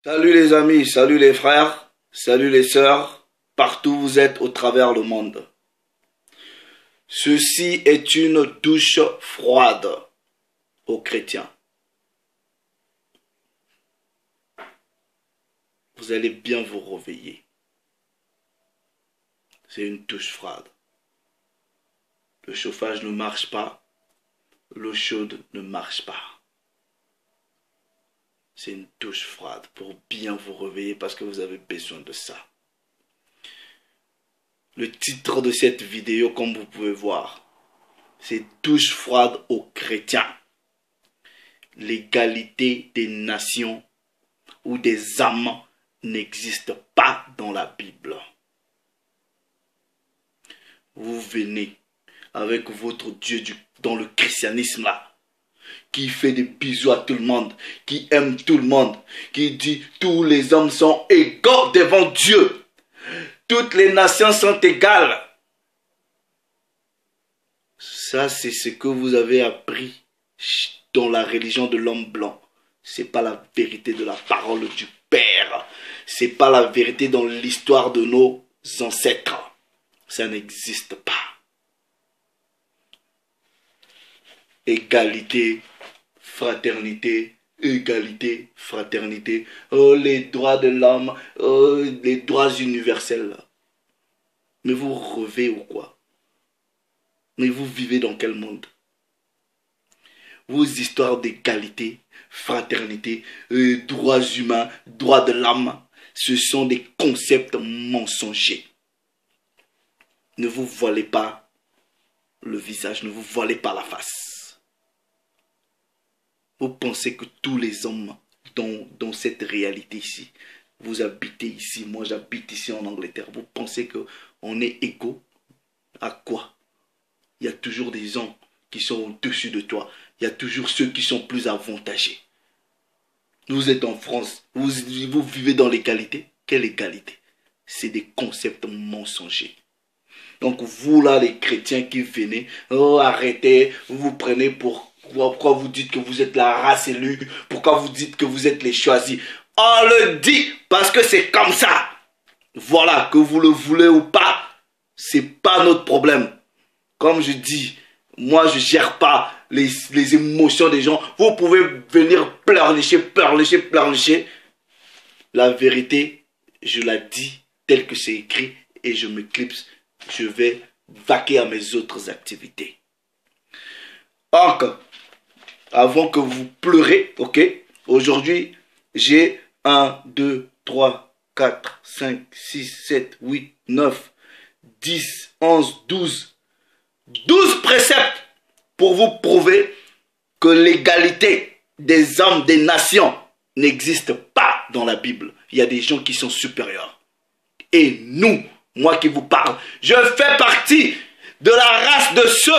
Salut les amis, salut les frères, salut les sœurs, partout où vous êtes au travers le monde. Ceci est une douche froide aux chrétiens. Vous allez bien vous réveiller. C'est une douche froide. Le chauffage ne marche pas, l'eau chaude ne marche pas. C'est une douche froide pour bien vous réveiller parce que vous avez besoin de ça. Le titre de cette vidéo, comme vous pouvez voir, c'est douche froide aux chrétiens. L'égalité des nations ou des âmes n'existe pas dans la Bible. Vous venez avec votre Dieu dans le christianisme là, qui fait des bisous à tout le monde, qui aime tout le monde, qui dit tous les hommes sont égaux devant Dieu. Toutes les nations sont égales. Ça, c'est ce que vous avez appris dans la religion de l'homme blanc. Ce n'est pas la vérité de la parole du Père. Ce n'est pas la vérité dans l'histoire de nos ancêtres. Ça n'existe pas. Égalité, fraternité, égalité, fraternité. Oh, les droits de l'homme, oh, les droits universels. Mais vous rêvez ou quoi? Mais vous vivez dans quel monde? Vos histoires d'égalité, fraternité, droits humains, droits de l'homme, ce sont des concepts mensongers. Ne vous voilez pas le visage, ne vous voilez pas la face. Vous pensez que tous les hommes dans cette réalité ici, vous habitez ici, moi j'habite ici en Angleterre, vous pensez qu'on est égaux? À quoi? Il y a toujours des gens qui sont au-dessus de toi. Il y a toujours ceux qui sont plus avantagés. Vous êtes en France, vous vivez dans l'égalité. Quelle égalité? C'est des concepts mensongers. Donc vous là, les chrétiens qui venez, oh arrêtez, vous vous prenez pourquoi vous dites que vous êtes la race élue? Pourquoi vous dites que vous êtes les choisis? On le dit parce que c'est comme ça. Voilà, que vous le voulez ou pas, c'est pas notre problème. Comme je dis, moi je gère pas les émotions des gens. Vous pouvez venir pleurnicher, pleurnicher, pleurnicher. La vérité, je la dis telle que c'est écrit et je me clipse. Je vais vaquer à mes autres activités. Donc, avant que vous pleurez, ok, aujourd'hui, j'ai 1, 2, 3, 4, 5, 6, 7, 8, 9, 10, 11, 12 préceptes pour vous prouver que l'égalité des hommes, des nations n'existe pas dans la Bible. Il y a des gens qui sont supérieurs. Et nous, moi qui vous parle, je fais partie de la race de ceux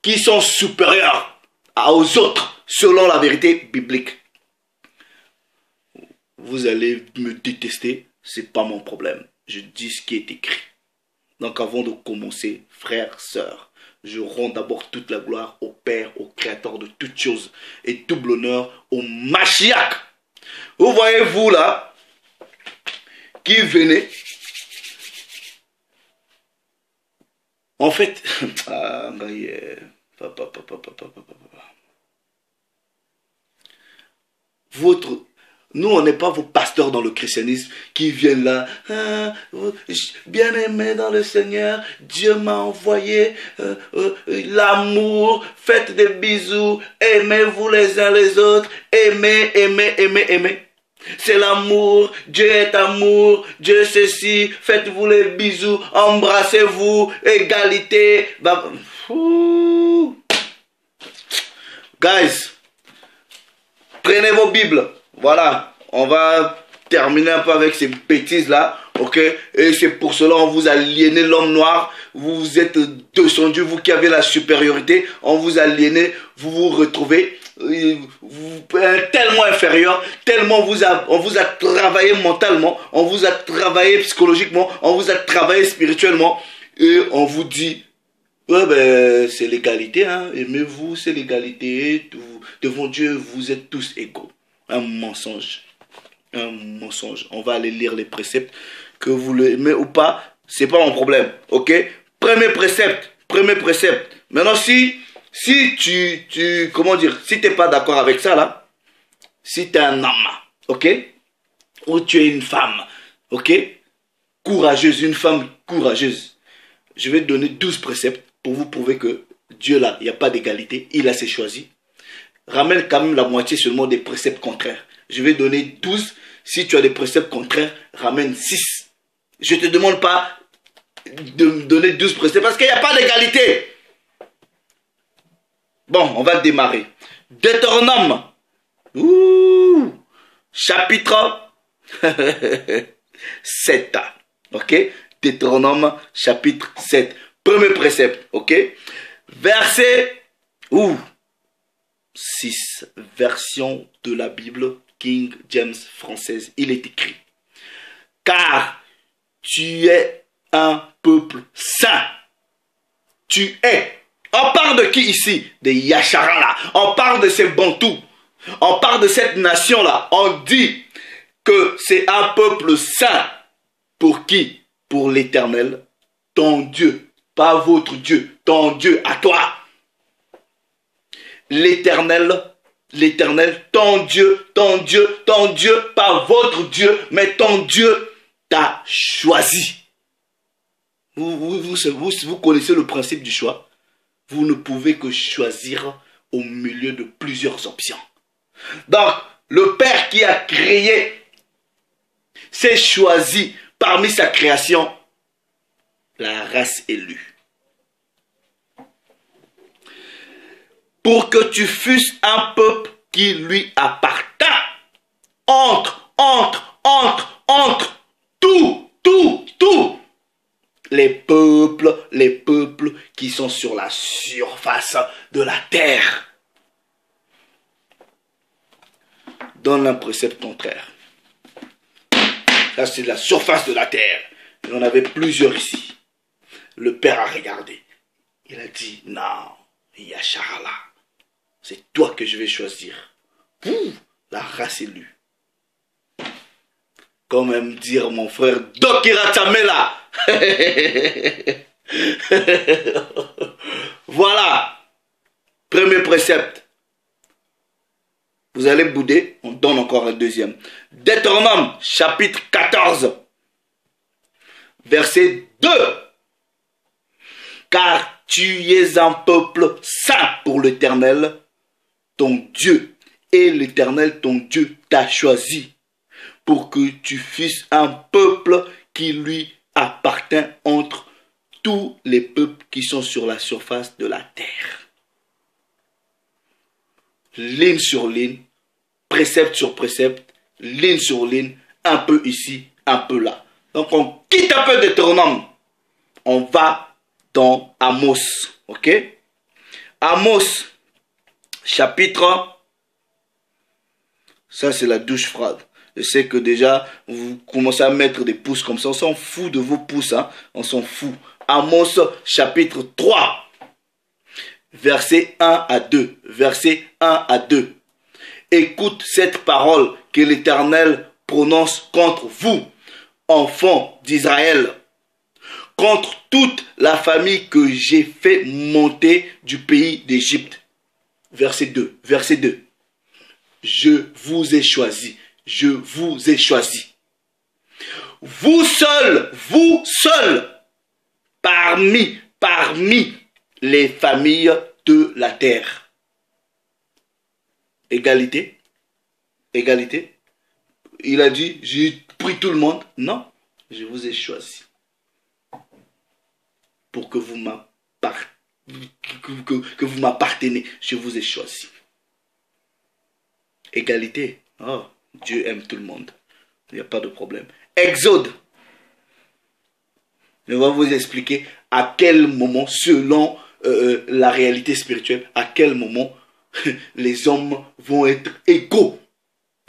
qui sont supérieurs aux autres, selon la vérité biblique. Vous allez me détester, c'est pas mon problème. Je dis ce qui est écrit. Donc avant de commencer, frères, sœurs, je rends d'abord toute la gloire au Père, au Créateur de toutes choses, et double honneur au Mashiach. Vous voyez vous là, qui venez. En fait, nous, on n'est pas vos pasteurs dans le christianisme qui viennent là. Bien aimé dans le Seigneur, Dieu m'a envoyé l'amour, faites des bisous, aimez-vous les uns les autres, aimez, aimez, aimez, aimez. C'est l'amour, Dieu est amour, Dieu ceci, faites-vous les bisous, embrassez-vous, égalité. Guys, prenez vos Bibles. Voilà, on va terminer un peu avec ces bêtises-là, ok? Et c'est pour cela on vous a aliéné l'homme noir. Vous êtes descendu, vous qui avez la supériorité, on vous a aliéné, vous vous retrouvez tellement inférieur, tellement on vous a travaillé mentalement, on vous a travaillé psychologiquement, on vous a travaillé spirituellement, et on vous dit, ouais ben c'est l'égalité, hein, aimez-vous, c'est l'égalité, devant Dieu vous êtes tous égaux. Un mensonge. un mensonge. On va aller lire les préceptes. Que vous l'aimez ou pas, c'est pas mon problème. Ok? Premier précepte. Premier précepte. Maintenant, si comment dire, si t'es pas d'accord avec ça, là, si tu es un homme, ok? Ou tu es une femme, ok? Courageuse, une femme courageuse. Je vais te donner 12 préceptes pour vous prouver que Dieu, là, il n'y a pas d'égalité. Il a ses choisis. Ramène quand même la moitié seulement des préceptes contraires. Je vais donner 12. Si tu as des préceptes contraires, ramène 6. Je ne te demande pas de me donner 12 préceptes parce qu'il n'y a pas d'égalité. Bon, on va démarrer. Deutéronome. Ouh, chapitre 7. Ok? Deutéronome, chapitre 7. Premier précepte. Ok? Verset 6. Version de la Bible King James française. Il est écrit: car tu es un peuple saint. Tu es. On parle de qui ici? Des Yacharala. On parle de ces Bantous. On parle de cette nation-là. On dit que c'est un peuple saint. Pour qui? Pour l'Éternel, ton Dieu. Pas votre Dieu, ton Dieu à toi. L'Éternel, ton Dieu, ton Dieu, ton Dieu, pas votre Dieu, mais ton Dieu t'a choisi. Vous connaissez le principe du choix. Vous ne pouvez que choisir au milieu de plusieurs options. Donc, le Père qui a créé s'est choisi parmi sa création la race élue. Pour que tu fusses un peuple qui lui appartint. Entre tout. Les peuples qui sont sur la surface de la terre. Donne un précepte contraire. Là, c'est la surface de la terre. Il y en avait plusieurs ici. Le Père a regardé. Il a dit, non, Yacharala, c'est toi que je vais choisir. La race élue. Comme aime dire mon frère Dokira Tsamela. Voilà. Premier précepte. Vous allez bouder, on donne encore un deuxième. Deutéronome, chapitre 14, verset 2. Car tu es un peuple saint pour l'Éternel, ton Dieu. Et l'Éternel, ton Dieu, t'a choisi pour que tu fusses un peuple qui lui appartient entre tous les peuples qui sont sur la surface de la terre. Ligne sur ligne, précepte sur précepte, ligne sur ligne, un peu ici, un peu là. Donc on quitte un peu Deutéronome. On va dans Amos. Ok? Amos, chapitre. Ça c'est la douche froide. Je sais que déjà, vous commencez à mettre des pouces comme ça. On s'en fout de vos pouces. Hein? On s'en fout. Amos, chapitre 3. Verset 1 à 2. Verset 1 à 2. Écoute cette parole que l'Éternel prononce contre vous, enfants d'Israël, contre toute la famille que j'ai fait monter du pays d'Égypte. Verset 2. Verset 2. Je vous ai choisi. Je vous ai choisi. Vous seuls, parmi les familles de la terre. Égalité. Égalité. Il a dit, j'ai pris tout le monde. Non, je vous ai choisi. Pour que vous m'appartenez. Je vous ai choisi. Égalité. Oh, Dieu aime tout le monde. Il n'y a pas de problème. Exode. Je vais vous expliquer à quel moment, selon la réalité spirituelle, à quel moment les hommes vont être égaux.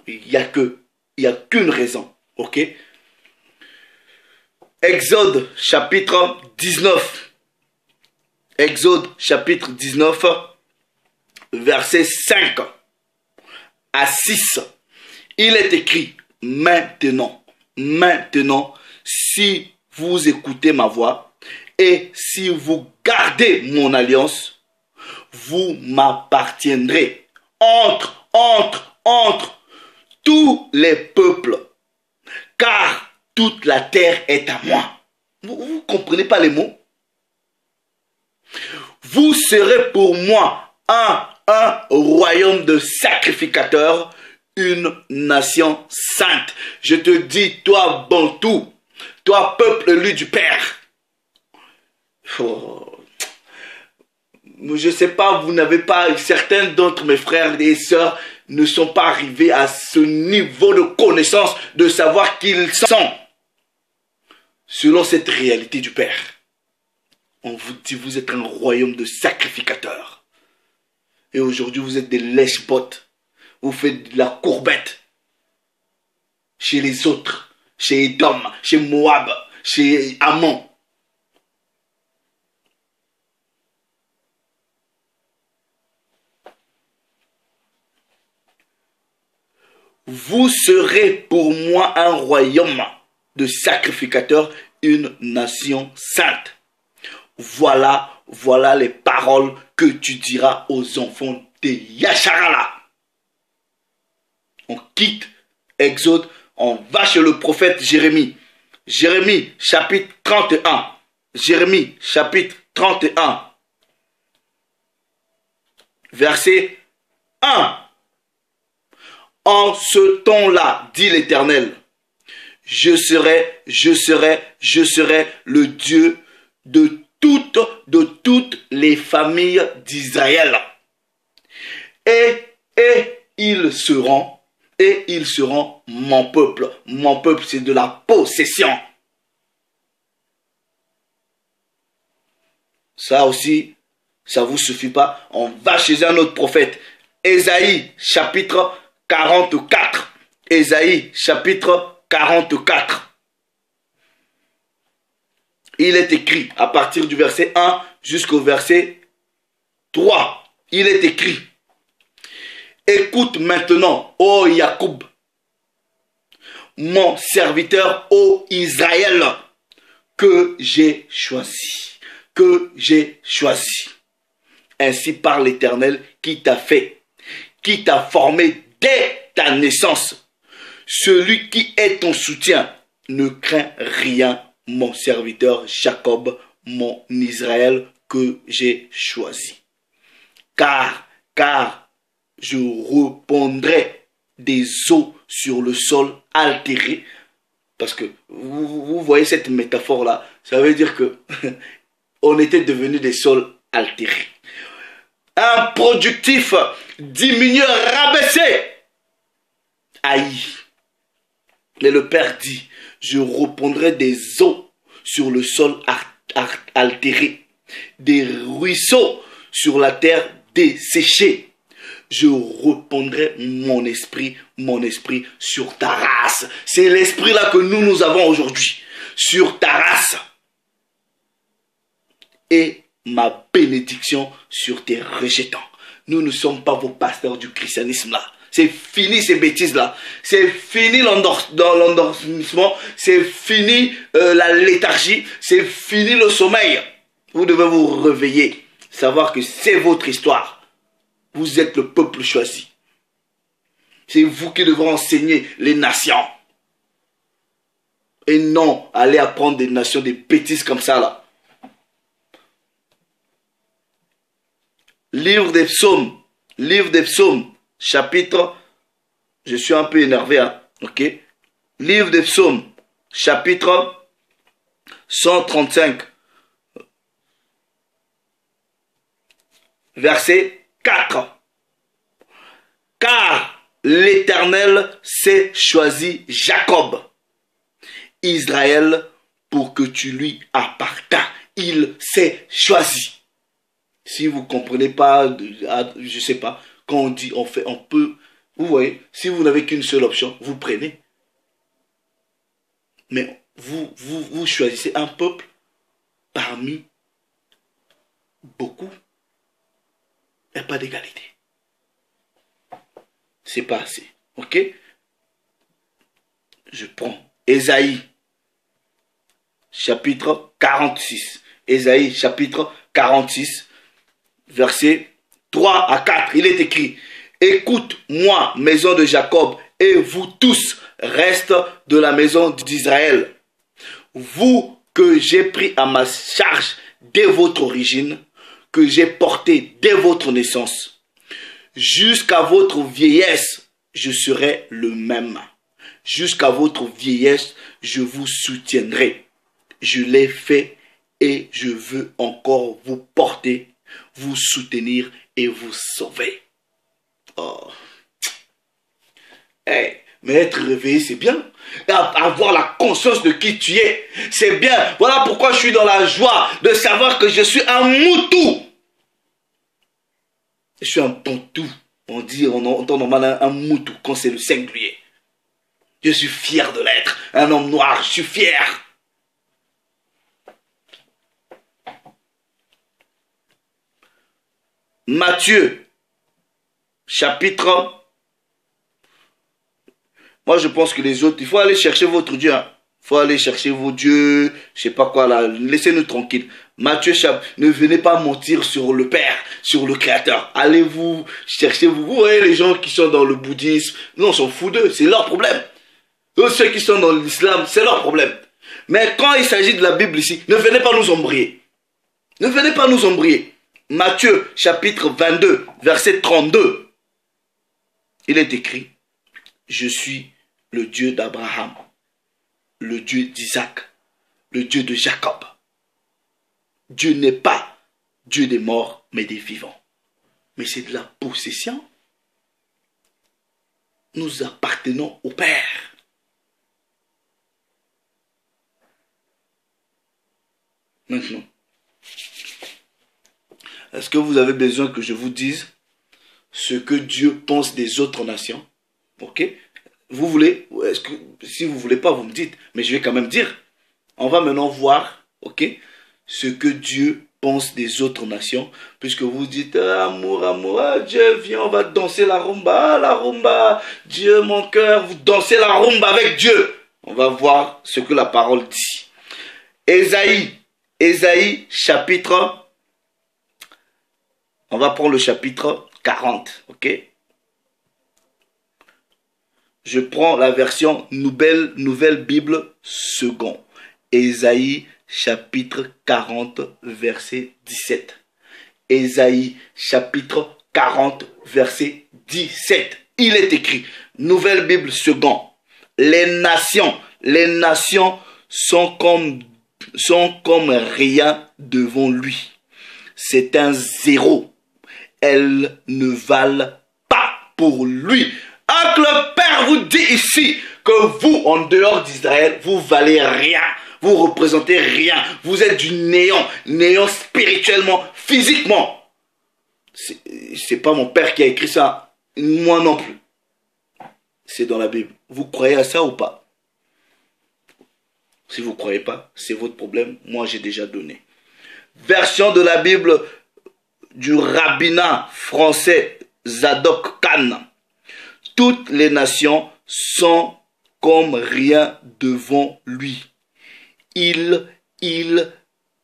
Il n'y a qu'une raison. Ok? Exode chapitre 19. Exode chapitre 19, verset 5 à 6. Il est écrit: maintenant, maintenant, si vous écoutez ma voix et si vous gardez mon alliance, vous m'appartiendrez entre tous les peuples, car toute la terre est à moi. Vous comprenez pas les mots? Vous serez pour moi un royaume de sacrificateurs, une nation sainte. Je te dis, toi, Bantou, toi, peuple élu du Père. Oh. Je ne sais pas, vous n'avez pas, certains d'entre mes frères et sœurs ne sont pas arrivés à ce niveau de connaissance, de savoir qui ils sont. Selon cette réalité du Père, on vous dit, vous êtes un royaume de sacrificateurs. Et aujourd'hui, vous êtes des lèche-bottes. Vous faites de la courbette chez les autres, chez Édom, chez Moab, chez Ammon. Vous serez pour moi un royaume de sacrificateurs, une nation sainte. Voilà les paroles que tu diras aux enfants de Yasharala. On quitte Exode, on va chez le prophète Jérémie. Jérémie, chapitre 31. Jérémie, chapitre 31. Verset 1. En ce temps-là, dit l'Éternel, je serai le Dieu de toutes les familles d'Israël. Et ils seront mon peuple. Mon peuple, c'est de la possession. Ça aussi, ça ne vous suffit pas. On va chez un autre prophète. Ésaïe, chapitre 44. Ésaïe, chapitre 44. Il est écrit, à partir du verset 1 jusqu'au verset 3, il est écrit, écoute maintenant, ô Jacob, mon serviteur, ô Israël, que j'ai choisi. Ainsi parle l'Éternel qui t'a fait, qui t'a formé dès ta naissance. Celui qui est ton soutien ne craint rien, mon serviteur Jacob, mon Israël que j'ai choisi. Car je répandrai des eaux sur le sol altéré. Parce que vous voyez cette métaphore-là, ça veut dire que on était devenus des sols altérés. Improductif, diminué, rabaissé, haï. Mais le Père dit, je répandrai des eaux sur le sol altéré, des ruisseaux sur la terre desséchée. Je répandrai mon esprit sur ta race. C'est l'esprit là que nous avons aujourd'hui, sur ta race. Et ma bénédiction sur tes rejetants. Nous ne sommes pas vos pasteurs du christianisme là. C'est fini ces bêtises-là. C'est fini l'endormissement. C'est fini la léthargie. C'est fini le sommeil. Vous devez vous réveiller. Savoir que c'est votre histoire. Vous êtes le peuple choisi. C'est vous qui devrez enseigner les nations. Et non aller apprendre des nations des bêtises comme ça là. Livre des psaumes. Chapitre, je suis un peu énervé, hein, ok. Livre des psaumes, chapitre 135, verset 4. Car l'Éternel s'est choisi Jacob, Israël, pour que tu lui appartiens. Il s'est choisi. Si vous ne comprenez pas, je ne sais pas, quand on dit, on fait, on peut, vous voyez, si vous n'avez qu'une seule option, vous prenez. Mais vous choisissez un peuple parmi beaucoup. Il n'y a pas d'égalité. C'est pas assez. Ok? Je prends Ésaïe, chapitre 46. Ésaïe, chapitre 46, versets 3 à 4. Il est écrit: écoute-moi, maison de Jacob, et vous tous, reste de la maison d'Israël. Vous que j'ai pris à ma charge dès votre origine, que j'ai porté dès votre naissance, jusqu'à votre vieillesse, je serai le même. Jusqu'à votre vieillesse, je vous soutiendrai. Je l'ai fait et je veux encore vous porter, vous soutenir et vous sauver. Oh. Hey, mais être réveillé, c'est bien. Avoir la conscience de qui tu es, c'est bien. Voilà pourquoi je suis dans la joie de savoir que je suis un moutou. Je suis un pontou. On dit en temps normal un moutou quand c'est le singulier. Je suis fier de l'être. Un homme noir, je suis fier. Matthieu, chapitre. Moi, je pense que les autres, il faut aller chercher votre Dieu. Il faut aller chercher vos dieux, je sais pas quoi là. Laissez-nous tranquilles. Matthieu, ne venez pas mentir sur le Père, sur le Créateur. Allez-vous chercher, vous voyez les gens qui sont dans le bouddhisme. Non, on s'en fout d'eux, c'est leur problème. Eux, ceux qui sont dans l'islam, c'est leur problème. Mais quand il s'agit de la Bible ici, ne venez pas nous embrayer. Ne venez pas nous embrayer. Matthieu, chapitre 22, verset 32. Il est écrit: je suis le Dieu d'Abraham, le Dieu d'Isaac, le Dieu de Jacob. Dieu n'est pas Dieu des morts, mais des vivants. Mais c'est de la possession. Nous appartenons au Père. Maintenant, est-ce que vous avez besoin que je vous dise ce que Dieu pense des autres nations? Ok? Vous voulez? Si vous ne voulez pas, vous me dites. Mais je vais quand même dire. On va maintenant voir, ok, ce que Dieu pense des autres nations. Puisque vous dites, ah, amour, amour, ah, Dieu, viens, on va danser la rumba. Ah, la rumba, Dieu, mon cœur, vous dansez la rumba avec Dieu. On va voir ce que la parole dit. Ésaïe, chapitre. On va prendre le chapitre 40, ok? Je prends la version Nouvelle Bible second. Ésaïe chapitre 40 verset 17. Ésaïe chapitre 40 verset 17. Il est écrit, Nouvelle Bible second. Les nations sont comme rien devant lui. C'est un zéro. Elles ne valent pas pour lui. Que le Père vous dit ici que vous, en dehors d'Israël, vous valez rien. Vous représentez rien. Vous êtes du néant. Néant spirituellement, physiquement. C'est pas mon Père qui a écrit ça. Moi non plus. C'est dans la Bible. Vous croyez à ça ou pas? Si vous ne croyez pas, c'est votre problème. Moi, j'ai déjà donné. Version de la Bible du rabbinat français Zadok Khan. Toutes les nations sont comme rien devant lui. Il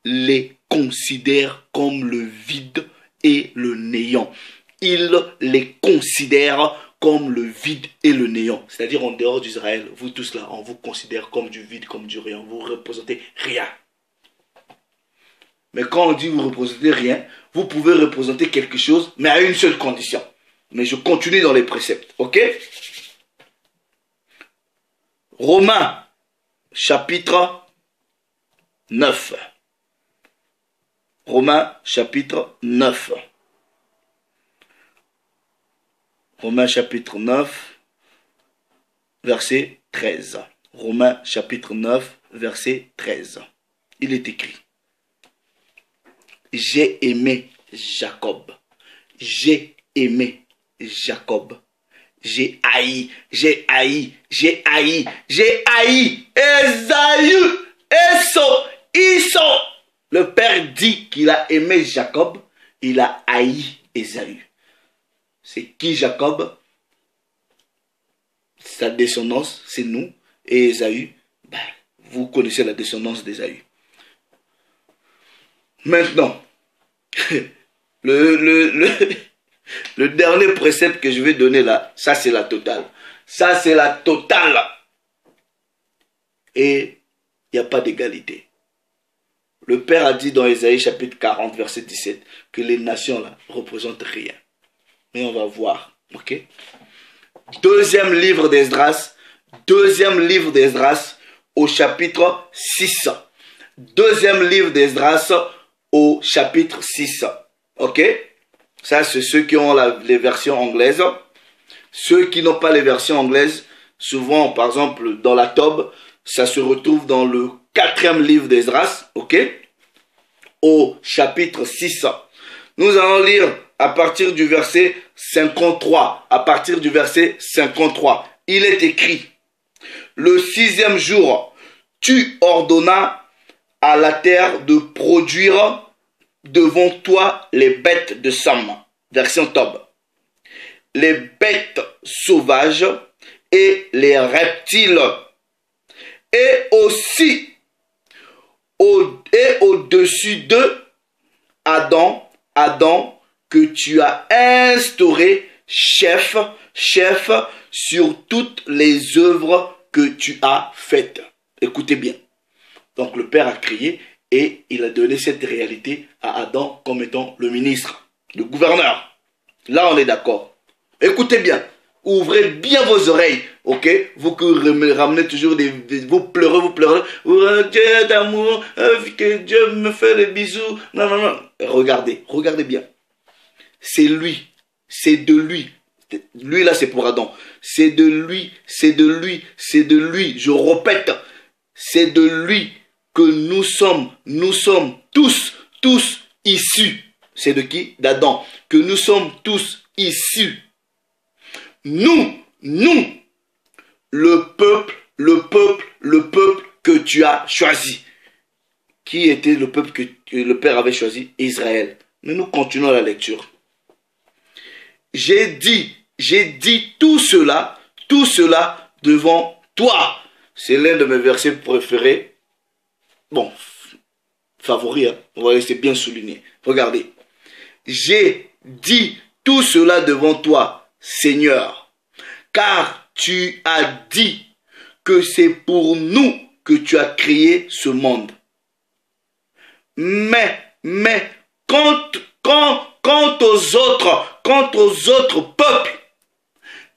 les considère comme le vide et le néant. Il les considère comme le vide et le néant. C'est-à-dire en dehors d'Israël, vous tous là, on vous considère comme du vide, comme du néant. Vous représentez rien. Mais quand on dit vous représentez rien, vous pouvez représenter quelque chose, mais à une seule condition. Mais je continue dans les préceptes, ok? Romains, chapitre 9. Romains, chapitre 9. Romains, chapitre 9, verset 13. Romains, chapitre 9, verset 13. Il est écrit: j'ai aimé Jacob. J'ai aimé Jacob. J'ai haï Ésaü, Esau. Le Père dit qu'il a aimé Jacob, il a haï Ésaü. C'est qui Jacob? Sa descendance, c'est nous. et Ésaü, ben, vous connaissez la descendance d'Ésaü. Maintenant, le dernier précepte que je vais donner là, ça c'est la totale. Ça c'est la totale. Et il n'y a pas d'égalité. Le Père a dit dans Ésaïe chapitre 40 verset 17 que les nations là représentent rien. Mais on va voir, ok? Deuxième livre d'Esdras au chapitre 6. Deuxième livre d'Esdras au chapitre 6. Ok? Ça, c'est ceux qui ont les versions anglaises. Ceux qui n'ont pas les versions anglaises, souvent, par exemple, dans la Tob, ça se retrouve dans le 4e livre d'Esdras, ok? Au chapitre 6. Nous allons lire à partir du verset 53. À partir du verset 53. Il est écrit: le 6e jour, tu ordonnas à la terre de produire devant toi les bêtes de somme. Version Tob. Les bêtes sauvages et les reptiles. Et aussi, au-dessus d'eux, Adam, que tu as instauré chef sur toutes les œuvres que tu as faites. Écoutez bien. Donc le Père a crié et il a donné cette réalité à Adam comme étant le ministre, le gouverneur. Là on est d'accord. Écoutez bien. Ouvrez bien vos oreilles, ok? Vous que ramenez toujours vous pleurez. Dieu d'amour, que Dieu me fait des bisous. Non. Regardez bien. C'est lui, c'est de lui. Lui là c'est pour Adam. C'est de lui. Je répète, c'est de lui que nous sommes tous issus. C'est de qui? D'Adam. Que nous sommes tous issus. Nous, le peuple que tu as choisi. Qui était le peuple que le Père avait choisi? Israël. Mais nous continuons la lecture. J'ai dit tout cela devant toi. C'est l'un de mes versets préférés. Bon, favori, hein. Vous voyez, c'est bien souligné. Regardez. J'ai dit tout cela devant toi, Seigneur, car tu as dit que c'est pour nous que tu as créé ce monde. Mais quant aux autres peuples,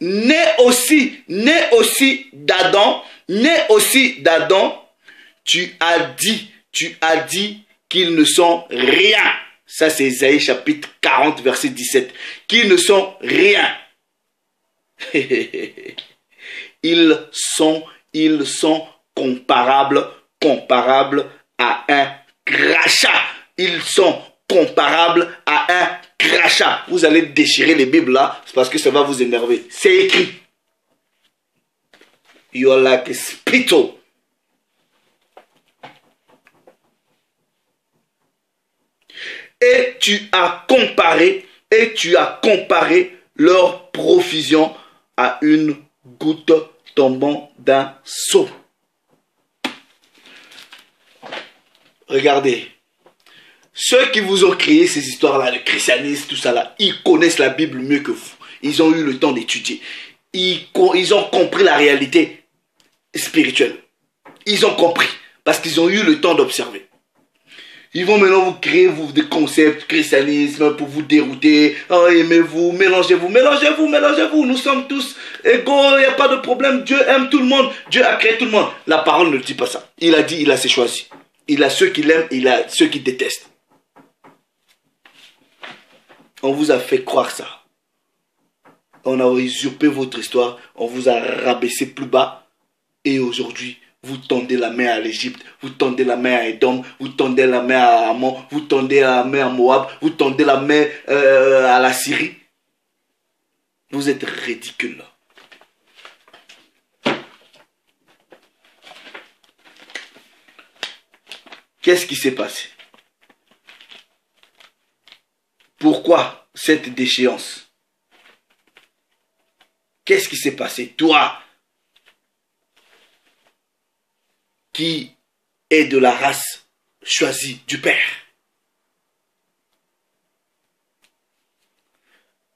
nés aussi d'Adam, tu as dit qu'ils ne sont rien. Ça c'est Ésaïe chapitre 40 verset 17. Qu'ils ne sont rien. Ils sont comparables à un crachat. Ils sont comparables à un crachat. Vous allez déchirer les Bibles là, c'est parce que ça va vous énerver. C'est écrit. You are like a spittle. Et tu as comparé leur provision à une goutte tombant d'un seau. Regardez. Ceux qui vous ont créé ces histoires-là, le christianisme, tout ça là, ils connaissent la Bible mieux que vous. Ils ont eu le temps d'étudier. Ils ont compris la réalité spirituelle. Ils ont compris parce qu'ils ont eu le temps d'observer. Ils vont maintenant vous créer des concepts christianisme pour vous dérouter. Oh, aimez-vous, mélangez-vous. Nous sommes tous égaux, il n'y a pas de problème. Dieu aime tout le monde. Dieu a créé tout le monde. La parole ne dit pas ça. Il a dit, il a ses choisis. Il a ceux qu'il aime, il a ceux qu'il déteste. On vous a fait croire ça. On a usurpé votre histoire. On vous a rabaissé plus bas. Et aujourd'hui, vous tendez la main à l'Égypte, vous tendez la main à Édom, vous tendez la main à Ammon, vous tendez la main à Moab, vous tendez la main à la Syrie. Vous êtes ridicules. Qu'est-ce qui s'est passé? Pourquoi cette déchéance? Qu'est-ce qui s'est passé? Toi, qui est de la race choisie du Père.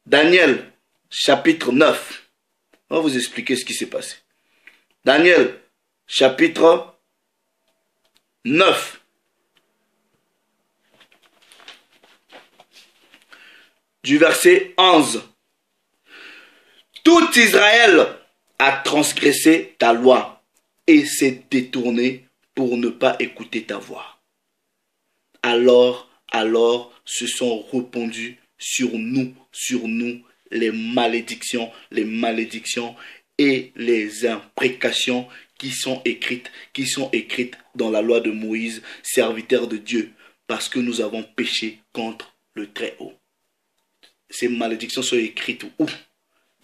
Daniel, chapitre 9. On va vous expliquer ce qui s'est passé. Daniel, chapitre 9. Du verset 11. Tout Israël a transgressé ta loi et s'est détourné pour ne pas écouter ta voix. Alors se sont répandues sur nous les malédictions et les imprécations qui sont écrites dans la loi de Moïse, serviteur de Dieu, parce que nous avons péché contre le Très-Haut. Ces malédictions sont écrites où?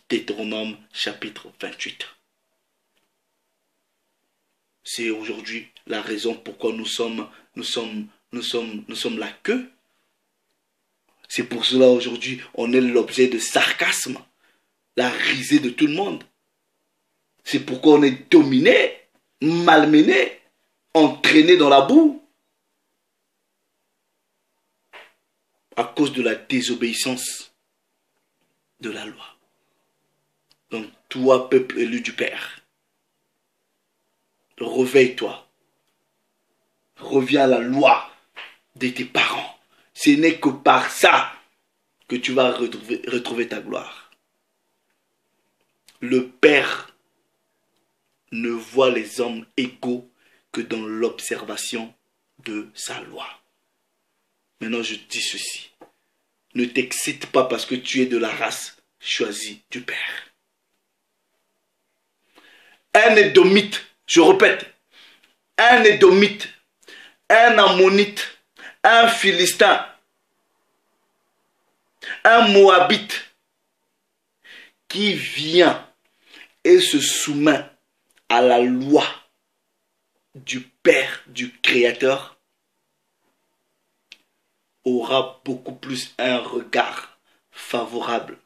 Deutéronome chapitre 28. C'est aujourd'hui la raison pourquoi nous sommes la queue. C'est pour cela aujourd'hui on est l'objet de sarcasme, la risée de tout le monde. C'est pourquoi on est dominé, malmené, entraîné dans la boue. À cause de la désobéissance de la loi. Donc toi, peuple élu du Père, réveille-toi. Reviens à la loi de tes parents. Ce n'est que par ça que tu vas retrouver ta gloire. Le Père ne voit les hommes égaux que dans l'observation de sa loi. Maintenant, je dis ceci. Ne t'excite pas parce que tu es de la race choisie du Père. Un Édomite, je répète, un Édomite, un Ammonite, un Philistin, un Moabite qui vient et se soumet à la loi du Père, du Créateur, aura beaucoup plus un regard favorable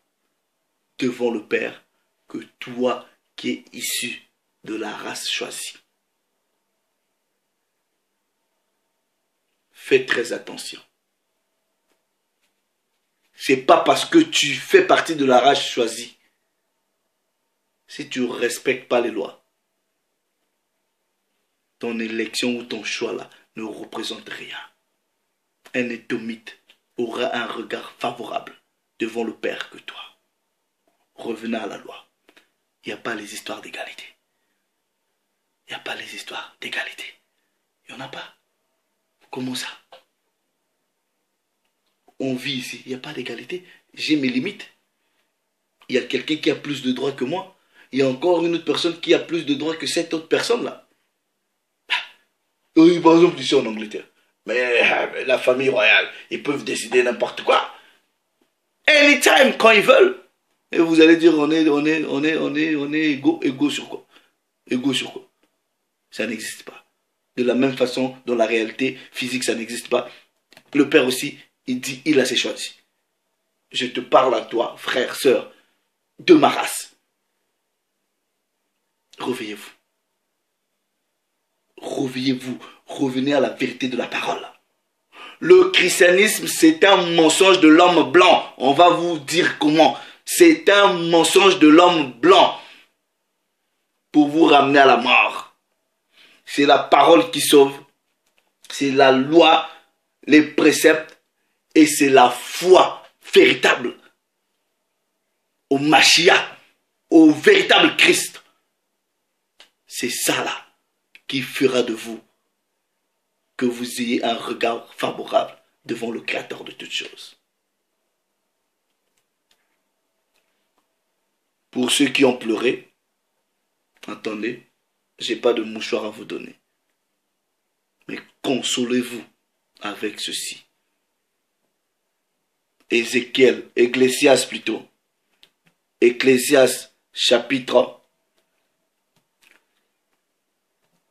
devant le Père que toi qui es issu de la race choisie. Fais très attention. C'est pas parce que tu fais partie de la race choisie, si tu ne respectes pas les lois, ton élection ou ton choix là ne représente rien. Un Édomite aura un regard favorable devant le Père que toi. Revenons à la loi. Il n'y a pas les histoires d'égalité. Il n'y a pas les histoires d'égalité. Il n'y en a pas. Comment ça? On vit ici, il n'y a pas d'égalité. J'ai mes limites. Il y a quelqu'un qui a plus de droits que moi. Il y a encore une autre personne qui a plus de droits que cette autre personne-là. Oui, par exemple, ici en Angleterre. Mais la famille royale, ils peuvent décider n'importe quoi. Anytime, quand ils veulent. Et vous allez dire, on est égaux sur quoi? Égaux sur quoi? Ça n'existe pas. De la même façon, dans la réalité physique, ça n'existe pas. Le Père aussi, il dit, il a ses choisis. Je te parle à toi, frère, sœur, de ma race. Réveillez-vous. Réveillez-vous. Revenez à la vérité de la parole. Le christianisme, c'est un mensonge de l'homme blanc. On va vous dire comment. C'est un mensonge de l'homme blanc pour vous ramener à la mort. C'est la parole qui sauve. C'est la loi, les préceptes et c'est la foi véritable au Mashiach, au véritable Christ. C'est ça là qui fera de vous que vous ayez un regard favorable devant le Créateur de toutes choses. Pour ceux qui ont pleuré, attendez, j'ai pas de mouchoir à vous donner. Mais consolez-vous avec ceci. Ecclésias plutôt. Ecclésias chapitre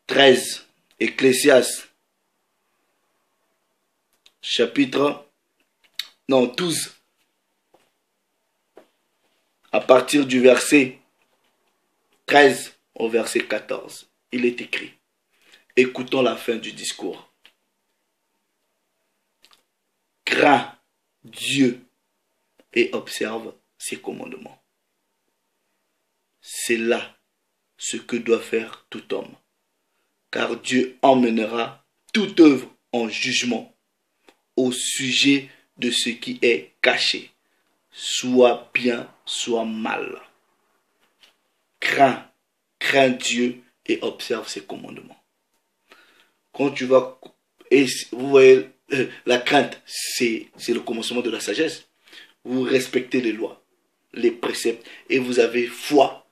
13. Ecclésias chapitre 12. À partir du verset 13 au verset 14, il est écrit: Écoutons la fin du discours. Crains Dieu et observe ses commandements. C'est là ce que doit faire tout homme. Car Dieu emmènera toute œuvre en jugement au sujet de ce qui est caché, soit bien, soit mal. Crains Dieu et observe ses commandements. Quand tu vas, et vous voyez, la crainte, c'est le commencement de la sagesse. Vous respectez les lois, les préceptes, et vous avez foi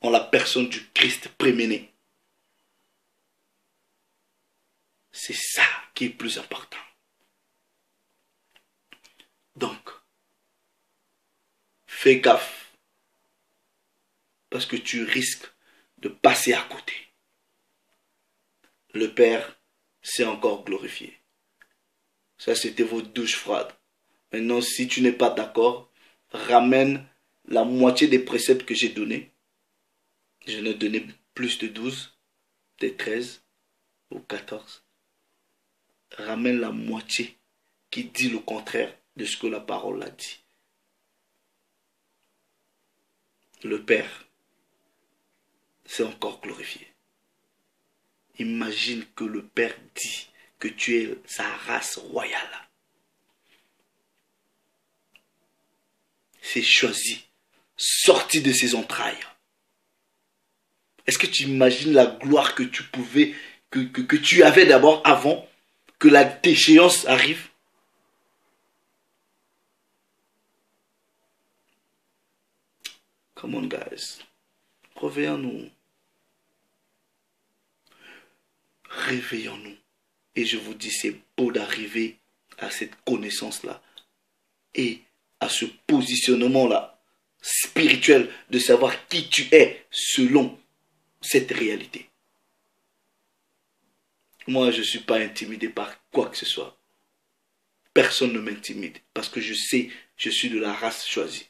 en la personne du Christ préméné. C'est ça qui est plus important. Donc, fais gaffe, parce que tu risques de passer à côté. Le Père s'est encore glorifié. Ça, c'était votre douche froide. Maintenant, si tu n'es pas d'accord, ramène la moitié des préceptes que j'ai donnés. Je n'ai donné plus de 12, des 13 ou 14. Ramène la moitié qui dit le contraire de ce que la parole a dit. Le Père s'est encore glorifié. Imagine que le Père dit que tu es sa race royale. C'est choisi, sorti de ses entrailles. Est-ce que tu imagines la gloire que tu pouvais, que tu avais d'abord avant que la déchéance arrive? Come on, guys. Réveillons-nous. Réveillons-nous. Et je vous dis, c'est beau d'arriver à cette connaissance-là. Et à ce positionnement-là, spirituel, de savoir qui tu es selon cette réalité. Moi, je ne suis pas intimidé par quoi que ce soit. Personne ne m'intimide. Parce que je sais, je suis de la race choisie.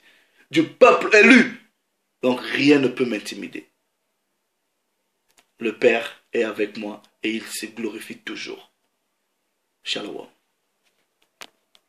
Du peuple élu. Donc rien ne peut m'intimider. Le Père est avec moi et il se glorifie toujours. Shalom.